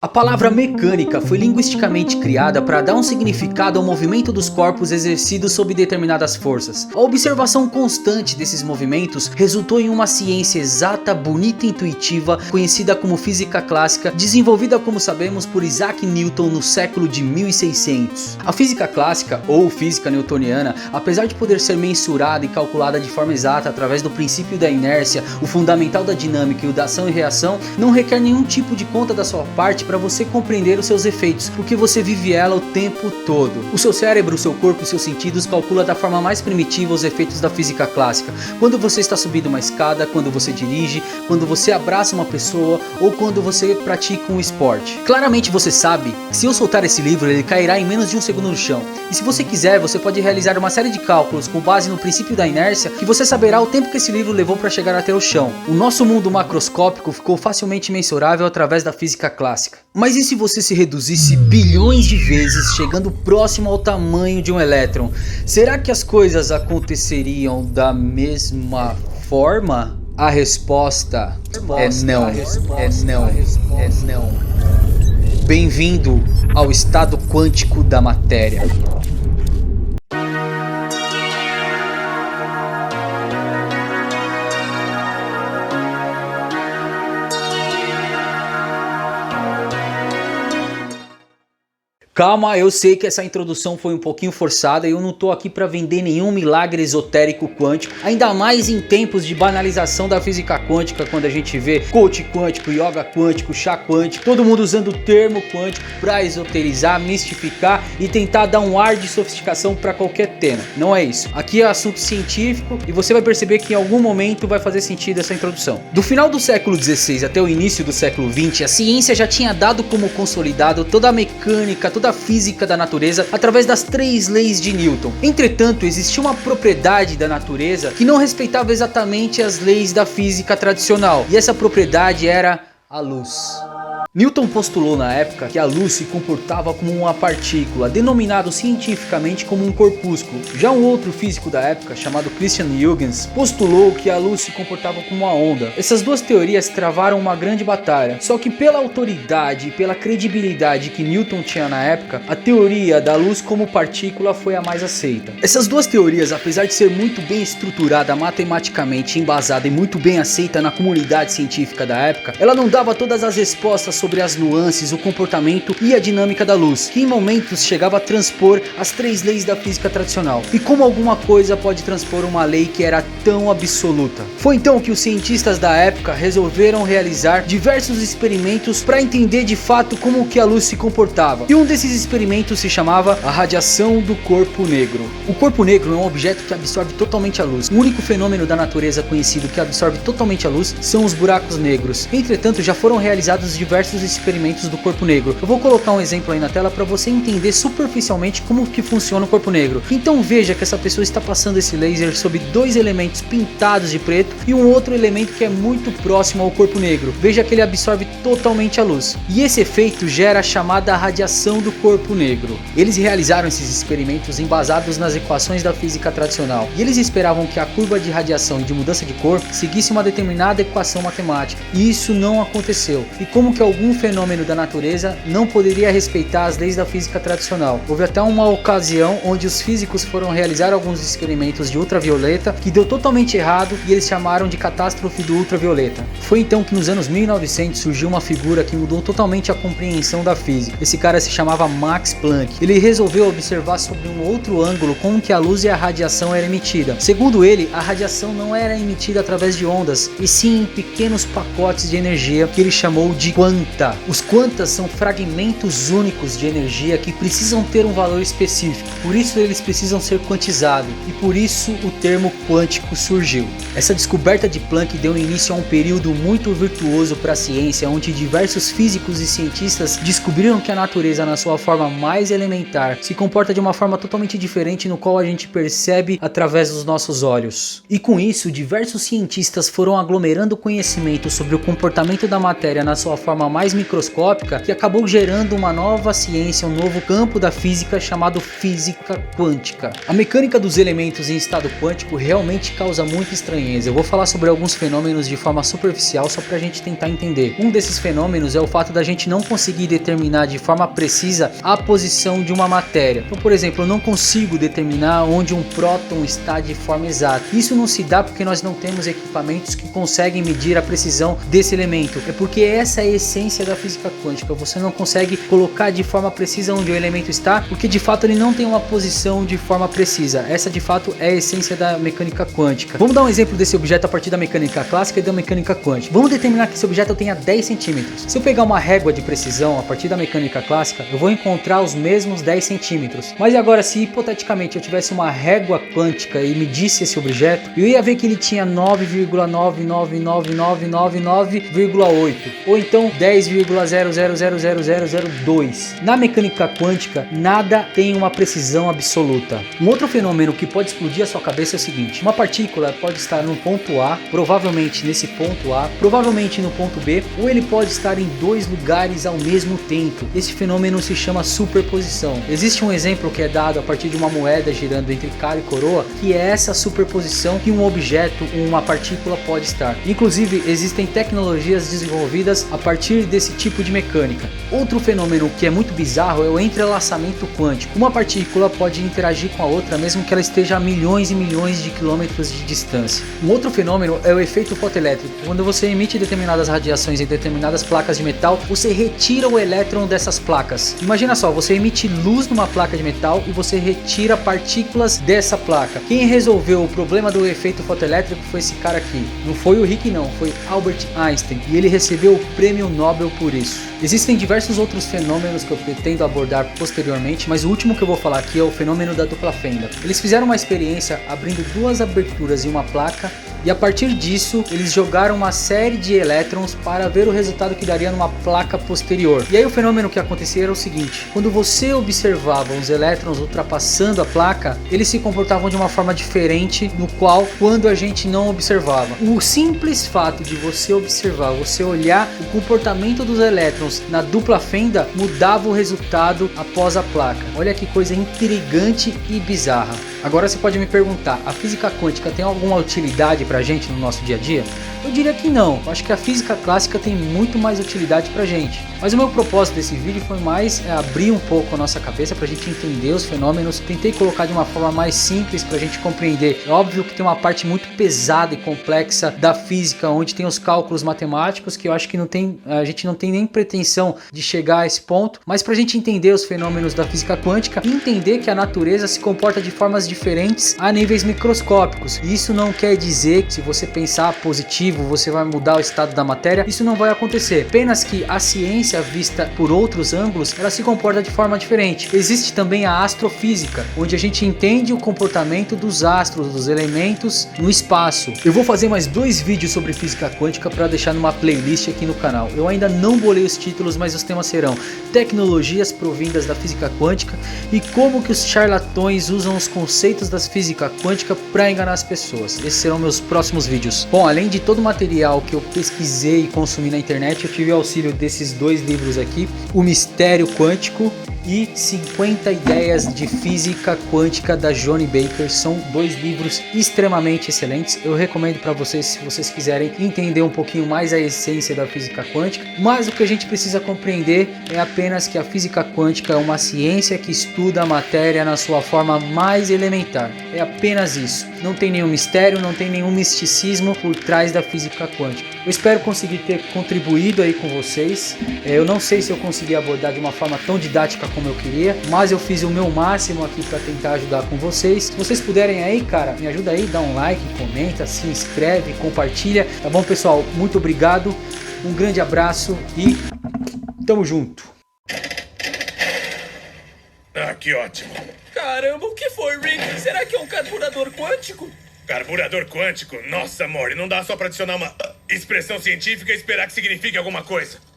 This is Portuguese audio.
A palavra mecânica foi linguisticamente criada para dar um significado ao movimento dos corpos exercidos sob determinadas forças. A observação constante desses movimentos resultou em uma ciência exata, bonita e intuitiva, conhecida como física clássica, desenvolvida, como sabemos, por Isaac Newton no século de 1600. A física clássica, ou física newtoniana, apesar de poder ser mensurada e calculada de forma exata através do princípio da inércia, o fundamental da dinâmica e o da ação e reação, não requer nenhum tipo de conta da sua parte para você compreender os seus efeitos, porque você vive ela o tempo todo. O seu cérebro, o seu corpo e seus sentidos calcula da forma mais primitiva os efeitos da física clássica. Quando você está subindo uma escada, quando você dirige, quando você abraça uma pessoa ou quando você pratica um esporte. Claramente você sabe que se eu soltar esse livro ele cairá em menos de um segundo no chão. E se você quiser, você pode realizar uma série de cálculos com base no princípio da inércia que você saberá o tempo que esse livro levou para chegar até o chão. O nosso mundo macroscópico ficou facilmente mensurável através da física clássica. Mas e se você se reduzisse bilhões de vezes, chegando próximo ao tamanho de um elétron? Será que as coisas aconteceriam da mesma forma? A resposta é não, é não, é não. Bem-vindo ao estado quântico da matéria. Calma, eu sei que essa introdução foi um pouquinho forçada e eu não tô aqui para vender nenhum milagre esotérico quântico, ainda mais em tempos de banalização da física quântica, quando a gente vê coach quântico, yoga quântico, chá quântico, todo mundo usando o termo quântico para esoterizar, mistificar e tentar dar um ar de sofisticação para qualquer tema. Não é isso. Aqui é assunto científico e você vai perceber que em algum momento vai fazer sentido essa introdução. Do final do século XVI até o início do século XX, a ciência já tinha dado como consolidado toda a mecânica, toda a física da natureza através das 3 leis de Newton. Entretanto, existia uma propriedade da natureza que não respeitava exatamente as leis da física tradicional, e essa propriedade era a luz. Newton postulou na época que a luz se comportava como uma partícula, denominado cientificamente como um corpúsculo. Já um outro físico da época, chamado Christian Huygens, postulou que a luz se comportava como uma onda. Essas duas teorias travaram uma grande batalha, só que pela autoridade e pela credibilidade que Newton tinha na época, a teoria da luz como partícula foi a mais aceita. Essas duas teorias, apesar de ser muito bem estruturada matematicamente, embasada e muito bem aceita na comunidade científica da época, ela não dava todas as respostas sobre as nuances, o comportamento e a dinâmica da luz, que em momentos chegava a transpor as 3 leis da física tradicional. E como alguma coisa pode transpor uma lei que era tão absoluta? Foi então que os cientistas da época resolveram realizar diversos experimentos para entender de fato como que a luz se comportava. E um desses experimentos se chamava a radiação do corpo negro. O corpo negro é um objeto que absorve totalmente a luz. O único fenômeno da natureza conhecido que absorve totalmente a luz são os buracos negros. Entretanto, já foram realizados diversos experimentos do corpo negro. Eu vou colocar um exemplo aí na tela para você entender superficialmente como que funciona o corpo negro. Então veja que essa pessoa está passando esse laser sobre 2 elementos pintados de preto e um outro elemento que é muito próximo ao corpo negro. Veja que ele absorve totalmente a luz. E esse efeito gera a chamada radiação do corpo negro. Eles realizaram esses experimentos embasados nas equações da física tradicional. E eles esperavam que a curva de radiação e de mudança de cor seguisse uma determinada equação matemática. E isso não aconteceu. E como que algum fenômeno da natureza não poderia respeitar as leis da física tradicional. Houve até uma ocasião onde os físicos foram realizar alguns experimentos de ultravioleta que deu totalmente errado e eles chamaram de catástrofe do ultravioleta. Foi então que nos anos 1900 surgiu uma figura que mudou totalmente a compreensão da física. Esse cara se chamava Max Planck. Ele resolveu observar sobre um outro ângulo como que a luz e a radiação era emitida. Segundo ele, a radiação não era emitida através de ondas, e sim em pequenos pacotes de energia que ele chamou de quanta. Os quantas são fragmentos únicos de energia que precisam ter um valor específico, por isso eles precisam ser quantizados, e por isso o termo quântico surgiu. Essa descoberta de Planck deu início a um período muito virtuoso para a ciência, onde diversos físicos e cientistas descobriram que a natureza, na sua forma mais elementar, se comporta de uma forma totalmente diferente no qual a gente percebe através dos nossos olhos. E com isso, diversos cientistas foram aglomerando conhecimento sobre o comportamento da matéria na sua forma mais mais microscópica que acabou gerando uma nova ciência, um novo campo da física chamado física quântica. A mecânica dos elementos em estado quântico realmente causa muita estranheza. Eu vou falar sobre alguns fenômenos de forma superficial só para a gente tentar entender. Um desses fenômenos é o fato da gente não conseguir determinar de forma precisa a posição de uma matéria. Então, por exemplo, eu não consigo determinar onde um próton está de forma exata. Isso não se dá porque nós não temos equipamentos que conseguem medir a precisão desse elemento. É porque essa é a essência da física quântica. Você não consegue colocar de forma precisa onde o elemento está, porque de fato ele não tem uma posição de forma precisa. Essa de fato é a essência da mecânica quântica. Vamos dar um exemplo desse objeto a partir da mecânica clássica e da mecânica quântica. Vamos determinar que esse objeto tenha 10 centímetros. Se eu pegar uma régua de precisão a partir da mecânica clássica, eu vou encontrar os mesmos 10 centímetros. Mas agora, se hipoteticamente eu tivesse uma régua quântica e medisse esse objeto, eu ia ver que ele tinha 9,99999,8 ou então 10,000002. Na mecânica quântica, nada tem uma precisão absoluta. Um outro fenômeno que pode explodir a sua cabeça é o seguinte: uma partícula pode estar no ponto A, provavelmente nesse ponto A, provavelmente no ponto B, ou ele pode estar em dois lugares ao mesmo tempo. Esse fenômeno se chama superposição. Existe um exemplo que é dado a partir de uma moeda girando entre cara e coroa, que é essa superposição que um objeto, uma partícula pode estar. Inclusive, existem tecnologias desenvolvidas a partir desse tipo de mecânica. Outro fenômeno que é muito bizarro é o entrelaçamento quântico. Uma partícula pode interagir com a outra mesmo que ela esteja a milhões e milhões de quilômetros de distância. Um outro fenômeno é o efeito fotoelétrico. Quando você emite determinadas radiações em determinadas placas de metal, você retira o elétron dessas placas. Imagina só, você emite luz numa placa de metal e você retira partículas dessa placa. Quem resolveu o problema do efeito fotoelétrico foi esse cara aqui. Não foi o Rick não, foi Albert Einstein, e ele recebeu o prêmio Nobel por isso. Existem diversos outros fenômenos que eu pretendo abordar posteriormente, mas o último que eu vou falar aqui é o fenômeno da dupla fenda. Eles fizeram uma experiência abrindo duas aberturas em uma placa e a partir disso eles jogaram uma série de elétrons para ver o resultado que daria numa placa posterior. E aí o fenômeno que acontecia era o seguinte: quando você observava os elétrons ultrapassando a placa, eles se comportavam de uma forma diferente no qual quando a gente não observava. O simples fato de você observar, você olhar o comportamento dos elétrons na dupla fenda mudava o resultado após a placa. Olha que coisa intrigante e bizarra. Agora você pode me perguntar, a física quântica tem alguma utilidade pra gente no nosso dia a dia? Eu diria que não. Eu acho que a física clássica tem muito mais utilidade pra gente. Mas o meu propósito desse vídeo foi mais abrir um pouco a nossa cabeça pra gente entender os fenômenos. Tentei colocar de uma forma mais simples pra gente compreender. É óbvio que tem uma parte muito pesada e complexa da física, onde tem os cálculos matemáticos, que eu acho que a gente não tem nem pretensão de chegar a esse ponto. Mas pra gente entender os fenômenos da física quântica e entender que a natureza se comporta de formas diferentes a níveis microscópicos. E isso não quer dizer que se você pensar positivo, você vai mudar o estado da matéria. Isso não vai acontecer. Apenas que a ciência vista por outros ângulos, ela se comporta de forma diferente. Existe também a astrofísica, onde a gente entende o comportamento dos astros, dos elementos no espaço. Eu vou fazer mais 2 vídeos sobre física quântica para deixar numa playlist aqui no canal. Eu ainda não bolei os títulos, mas os temas serão tecnologias provindas da física quântica e como que os charlatões usam os conceitos da física quântica para enganar as pessoas. Esses serão meus próximos vídeos. Bom, além de todo o material que eu pesquisei e consumi na internet, eu tive o auxílio desses 2 livros aqui, O Mistério Quântico e 50 Ideias de Física Quântica, da Johnny Baker. São 2 livros extremamente excelentes. Eu recomendo para vocês, se vocês quiserem entender um pouquinho mais a essência da física quântica. Mas o que a gente precisa compreender é apenas que a física quântica é uma ciência que estuda a matéria na sua forma mais elementar. É apenas isso. Não tem nenhum mistério, não tem nenhum misticismo por trás da física quântica. Eu espero conseguir ter contribuído aí com vocês. Eu não sei se eu consegui abordar de uma forma tão didática como eu queria, mas eu fiz o meu máximo aqui para tentar ajudar com vocês. Se vocês puderem aí, cara, me ajuda aí, dá um like, comenta, se inscreve, compartilha, tá bom, pessoal? Muito obrigado, um grande abraço e tamo junto. Ah, que ótimo. Caramba, o que foi, Rick? Será que é um carburador quântico? Carburador quântico? Nossa, Mori, não dá só pra adicionar uma expressão científica e esperar que signifique alguma coisa.